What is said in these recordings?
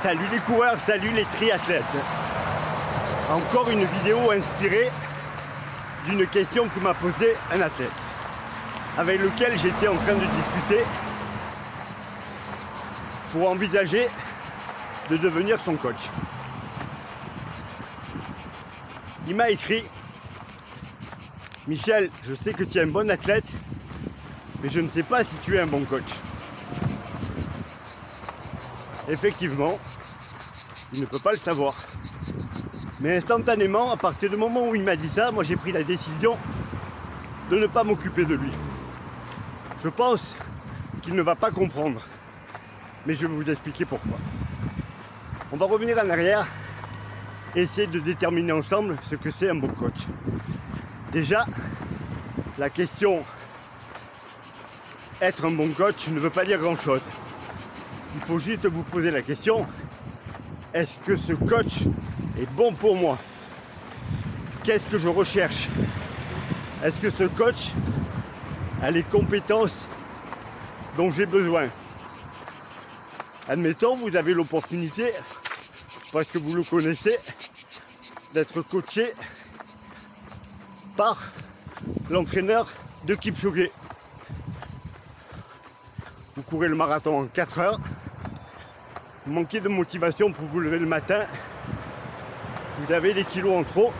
Salut les coureurs, salut les triathlètes. Encore une vidéo inspirée d'une question que m'a posée un athlète avec lequel j'étais en train de discuter pour envisager de devenir son coach. Il m'a écrit: Michel, je sais que tu es un bon athlète, mais je ne sais pas si tu es un bon coach. Effectivement, il ne peut pas le savoir. Mais instantanément, à partir du moment où il m'a dit ça, moi j'ai pris la décision de ne pas m'occuper de lui. Je pense qu'il ne va pas comprendre, mais je vais vous expliquer pourquoi. On va revenir en arrière et essayer de déterminer ensemble ce que c'est un bon coach. Déjà, la question être un bon coach ne veut pas dire grand-chose. Il faut juste vous poser la question: est-ce que ce coach est bon pour moi? Qu'est-ce que je recherche? Est-ce que ce coach a les compétences dont j'ai besoin? Admettons, vous avez l'opportunité, parce que vous le connaissez, d'être coaché par l'entraîneur de Kipchoge. Vous courez le marathon en 4 heures, vous manquez de motivation pour vous lever le matin, vous avez des kilos en trop.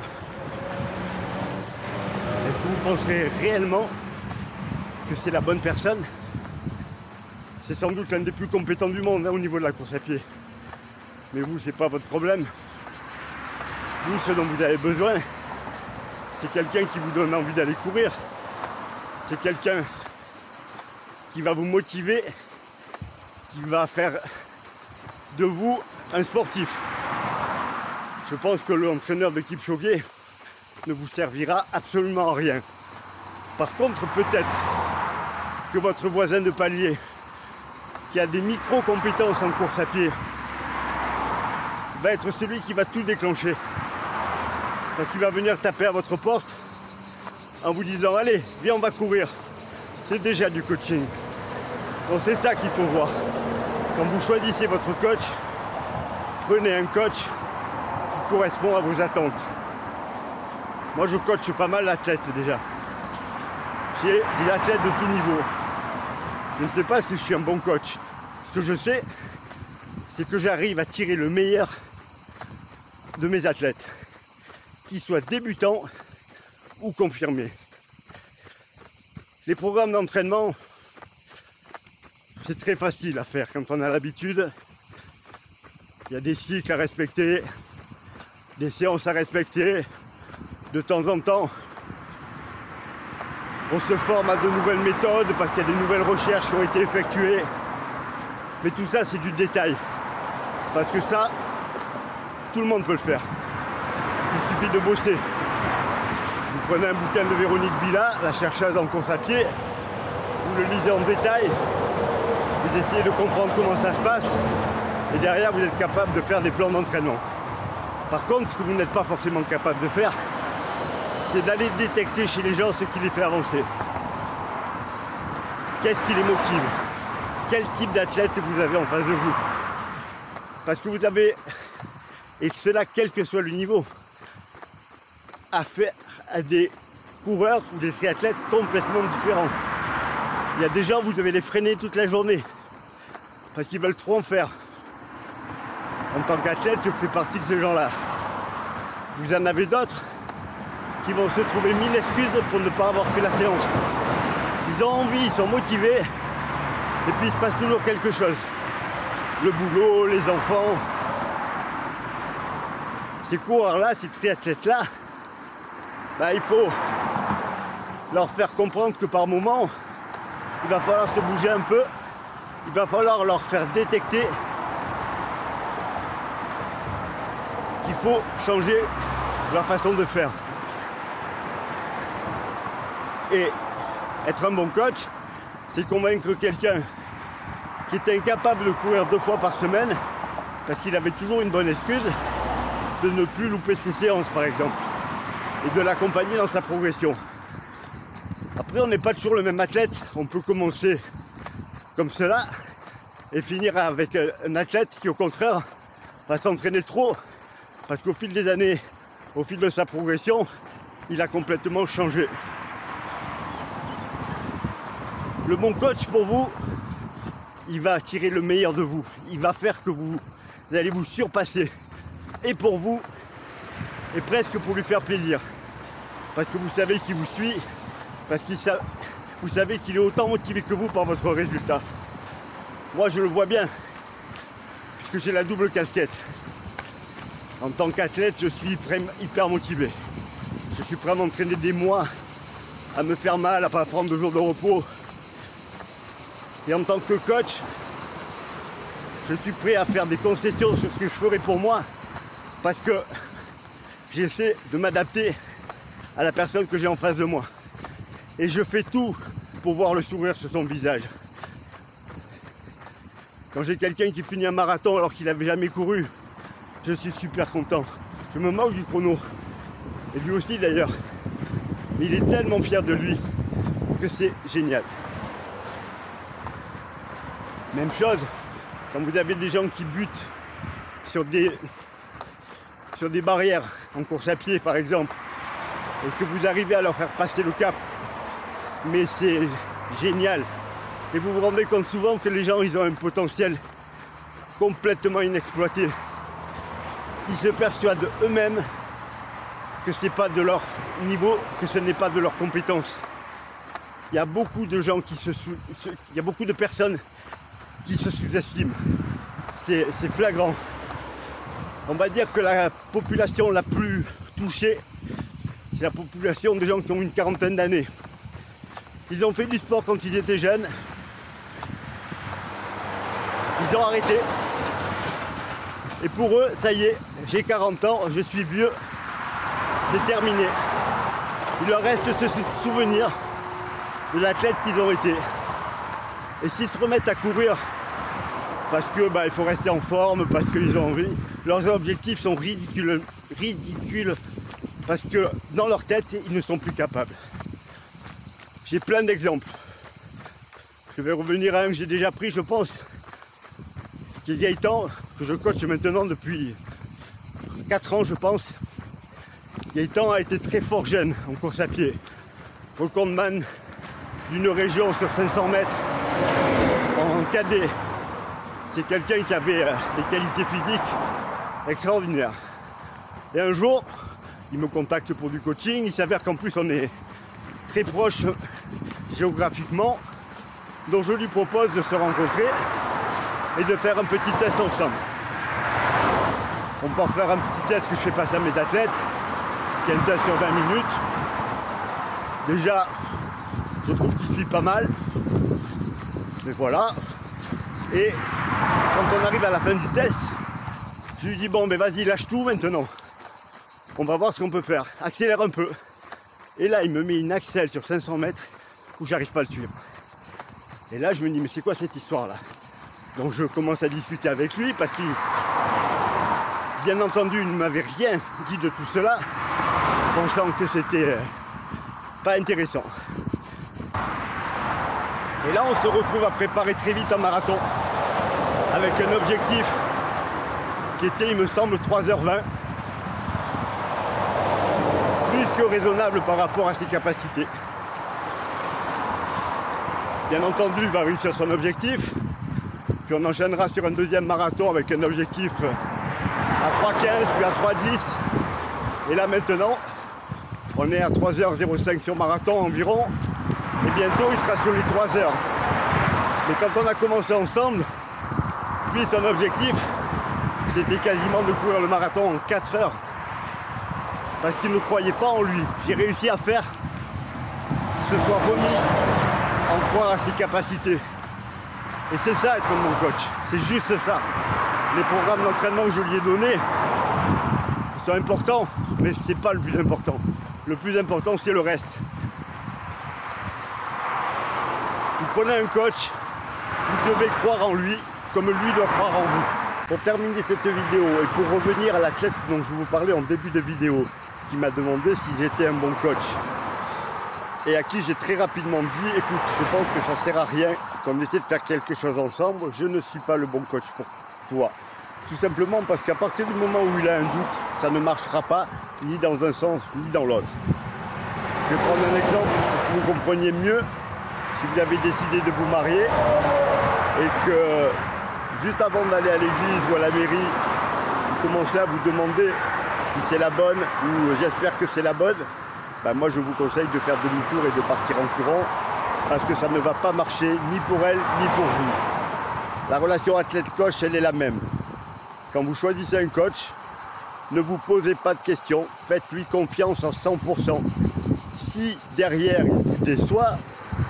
Est-ce que vous penserez réellement que c'est la bonne personne? C'est sans doute l'un des plus compétents du monde au niveau de la course à pied. Mais vous, c'est pas votre problème. Vous, ce dont vous avez besoin, c'est quelqu'un qui vous donne envie d'aller courir. C'est quelqu'un qui va vous motiver, qui va faire de vous un sportif. Je pense que l'entraîneur de Kipchoge ne vous servira absolument à rien. Par contre, peut-être que votre voisin de palier, qui a des micro-compétences en course à pied, va être celui qui va tout déclencher. Parce qu'il va venir taper à votre porte en vous disant: allez, viens, on va courir. C'est déjà du coaching. Donc c'est ça qu'il faut voir. Quand vous choisissez votre coach, prenez un coach qui correspond à vos attentes. Moi, je coache pas mal d'athlètes déjà. J'ai des athlètes de tout niveau. Je ne sais pas si je suis un bon coach. Ce que je sais, c'est que j'arrive à tirer le meilleur de mes athlètes, qu'ils soient débutants ou confirmés. Les programmes d'entraînement, c'est très facile à faire quand on a l'habitude. Il y a des cycles à respecter, des séances à respecter. De temps en temps, on se forme à de nouvelles méthodes parce qu'il y a des nouvelles recherches qui ont été effectuées. Mais tout ça, c'est du détail. Parce que ça, tout le monde peut le faire. Il suffit de bosser. Vous prenez un bouquin de Véronique Villa, la chercheuse en course à pied, vous le lisez en détail, vous essayez de comprendre comment ça se passe, et derrière, vous êtes capable de faire des plans d'entraînement. Par contre, ce que vous n'êtes pas forcément capable de faire, c'est d'aller détecter chez les gens ce qui les fait avancer. Qu'est-ce qui les motive? Quel type d'athlète vous avez en face de vous? Parce que vous avez, et cela quel que soit le niveau, affaire à des coureurs ou des triathlètes complètement différents. Il y a des gens, vous devez les freiner toute la journée parce qu'ils veulent trop en faire. En tant qu'athlète, je fais partie de ces gens-là. Vous en avez d'autres qui vont se trouver 1000 excuses pour ne pas avoir fait la séance. Ils ont envie, ils sont motivés, et puis il se passe toujours quelque chose. Le boulot, les enfants. Ces coureurs-là, ces triathlètes-là, il faut leur faire comprendre que par moment, il va falloir se bouger un peu, il va falloir leur faire détecter qu'il faut changer leur façon de faire. Et être un bon coach, c'est convaincre quelqu'un qui est incapable de courir 2 fois par semaine parce qu'il avait toujours une bonne excuse de ne plus louper ses séances, par exemple, et de l'accompagner dans sa progression. Après, on n'est pas toujours le même athlète. On peut commencer comme cela et finir avec un athlète qui, au contraire, va s'entraîner trop, parce qu'au fil des années, au fil de sa progression, il a complètement changé. Le bon coach pour vous, il va tirer le meilleur de vous. Il va faire que vous allez vous surpasser. Et pour vous, et presque pour lui faire plaisir. Parce que vous savez qu'il vous suit, parce que vous savez qu'il est autant motivé que vous par votre résultat. Moi, je le vois bien, puisque j'ai la double casquette. En tant qu'athlète, je suis hyper motivé. Je suis prêt à m'entraîner des mois, à me faire mal, à pas prendre 2 jours de repos. Et en tant que coach, je suis prêt à faire des concessions sur ce que je ferai pour moi, parce que j'essaie de m'adapter à la personne que j'ai en face de moi. Et je fais tout pour voir le sourire sur son visage. Quand j'ai quelqu'un qui finit un marathon alors qu'il n'avait jamais couru, je suis super content. Je me moque du chrono. Et lui aussi d'ailleurs. Mais il est tellement fier de lui que c'est génial. Même chose, quand vous avez des gens qui butent sur des barrières en course à pied par exemple, et que vous arrivez à leur faire passer le cap, mais c'est génial. Et vous vous rendez compte souvent que les gens, ils ont un potentiel complètement inexploité. Ils se persuadent eux-mêmes que c'est pas de leur niveau, que ce n'est pas de leur compétence. Il y a beaucoup de gens il y a beaucoup de personnes qui se sous-estiment. C'est flagrant. On va dire que la population la plus touchée, c'est la population des gens qui ont une quarantaine d'années. Ils ont fait du sport quand ils étaient jeunes. Ils ont arrêté. Et pour eux, ça y est, j'ai 40 ans, je suis vieux, c'est terminé. Il leur reste ce souvenir de l'athlète qu'ils ont été. Et s'ils se remettent à courir parce que il faut rester en forme, parce qu'ils ont envie, leurs objectifs sont ridicules, parce que dans leur tête, ils ne sont plus capables. J'ai plein d'exemples. Je vais revenir à un que j'ai déjà pris, je pense, qui est Gaëtan, que je coach maintenant depuis 4 ans, je pense. Gaëtan a été très fort jeune en course à pied. Recordman d'une région sur 500 mètres en cadet. C'est quelqu'un qui avait des qualités physiques extraordinaires. Et un jour, il me contacte pour du coaching. Il s'avère qu'en plus on est très proches géographiquement. Donc je lui propose de se rencontrer et de faire un petit test ensemble. On peut faire un petit test que je fais passer à mes athlètes, qui est un test sur 20 minutes. Déjà, je trouve qu'il suit pas mal. Mais voilà. Et quand on arrive à la fin du test, je lui dis bon ben vas-y, lâche tout maintenant. On va voir ce qu'on peut faire. Accélère un peu. Et là il me met une accel sur 500 mètres où j'arrive pas à le suivre. Et là je me dis mais c'est quoi cette histoire là? Donc je commence à discuter avec lui parce qu'il, bien entendu, il ne m'avait rien dit de tout cela, pensant que c'était pas intéressant. Et là on se retrouve à préparer très vite un marathon avec un objectif qui était, il me semble, 3h20, plus que raisonnable par rapport à ses capacités. Bien entendu, il va réussir son objectif, puis on enchaînera sur un deuxième marathon avec un objectif à 3h15 puis à 3h10, et là maintenant on est à 3h05 sur marathon environ, et bientôt il sera sur les 3h. Mais quand on a commencé ensemble, lui son objectif c'était quasiment de courir le marathon en 4 heures, parce qu'il ne croyait pas en lui. J'ai réussi à faire qu'il se soit remis en croire à ses capacités. Et c'est ça être mon coach, c'est juste ça. Les programmes d'entraînement que je lui ai donnés sont importants, mais c'est pas le plus important. Le plus important c'est le reste. Vous prenez un coach, vous devez croire en lui comme lui doit croire en vous. Pour terminer cette vidéo et pour revenir à l'athlète dont je vous parlais en début de vidéo, qui m'a demandé si j'étais un bon coach, et à qui j'ai très rapidement dit, écoute, je pense que ça sert à rien qu'on essaie de faire quelque chose ensemble, je ne suis pas le bon coach pour toi. Tout simplement parce qu'à partir du moment où il a un doute, ça ne marchera pas ni dans un sens ni dans l'autre. Je vais prendre un exemple pour que vous compreniez mieux. Si vous avez décidé de vous marier et que juste avant d'aller à l'église ou à la mairie, vous commencez à vous demander si c'est la bonne ou j'espère que c'est la bonne, ben moi je vous conseille de faire demi-tour et de partir en courant parce que ça ne va pas marcher ni pour elle ni pour vous. La relation athlète-coach, elle est la même. Quand vous choisissez un coach, ne vous posez pas de questions, faites-lui confiance à 100%. Si derrière il vous déçoit,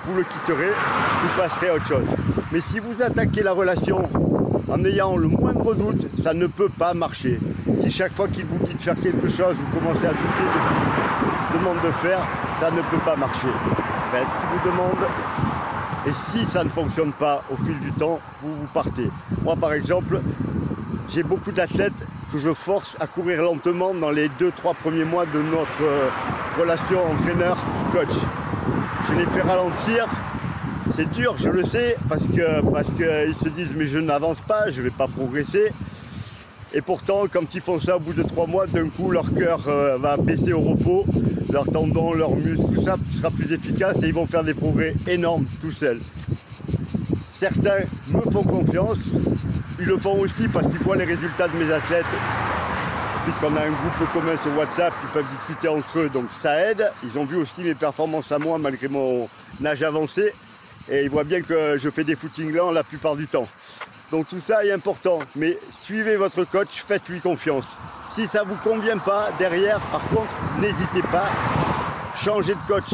vous le quitterez, vous passerez à autre chose. Mais si vous attaquez la relation en ayant le moindre doute, ça ne peut pas marcher. Si chaque fois qu'il vous dit de faire quelque chose, vous commencez à douter de ce qu'il vous demande de faire, ça ne peut pas marcher. Faites ce qu'il vous demande. Et si ça ne fonctionne pas au fil du temps, vous partez. Moi par exemple, j'ai beaucoup d'athlètes que je force à courir lentement dans les 2-3 premiers mois de notre relation entraîneur-coach. Je les fais ralentir, c'est dur, je le sais, parce qu'ils se disent mais je n'avance pas, je ne vais pas progresser. Et pourtant, quand ils font ça au bout de 3 mois, d'un coup leur cœur va baisser au repos, leurs tendons, leurs muscles, tout ça sera plus efficace et ils vont faire des progrès énormes tout seuls. Certains me font confiance, ils le font aussi parce qu'ils voient les résultats de mes athlètes, puisqu'on a un groupe commun sur WhatsApp, ils peuvent discuter entre eux, donc ça aide. Ils ont vu aussi mes performances à moi malgré mon âge avancé, et ils voient bien que je fais des footings lents la plupart du temps. Donc tout ça est important, mais suivez votre coach, faites-lui confiance. Si ça ne vous convient pas, derrière, par contre, n'hésitez pas, changez de coach.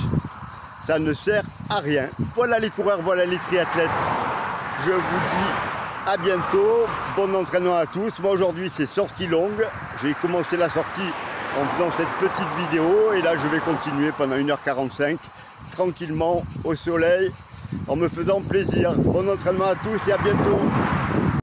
Ça ne sert à rien. Voilà les coureurs, voilà les triathlètes. Je vous dis à bientôt, bon entraînement à tous. Moi aujourd'hui c'est sortie longue, j'ai commencé la sortie en faisant cette petite vidéo et là je vais continuer pendant 1h45 tranquillement au soleil en me faisant plaisir. Bon entraînement à tous et à bientôt.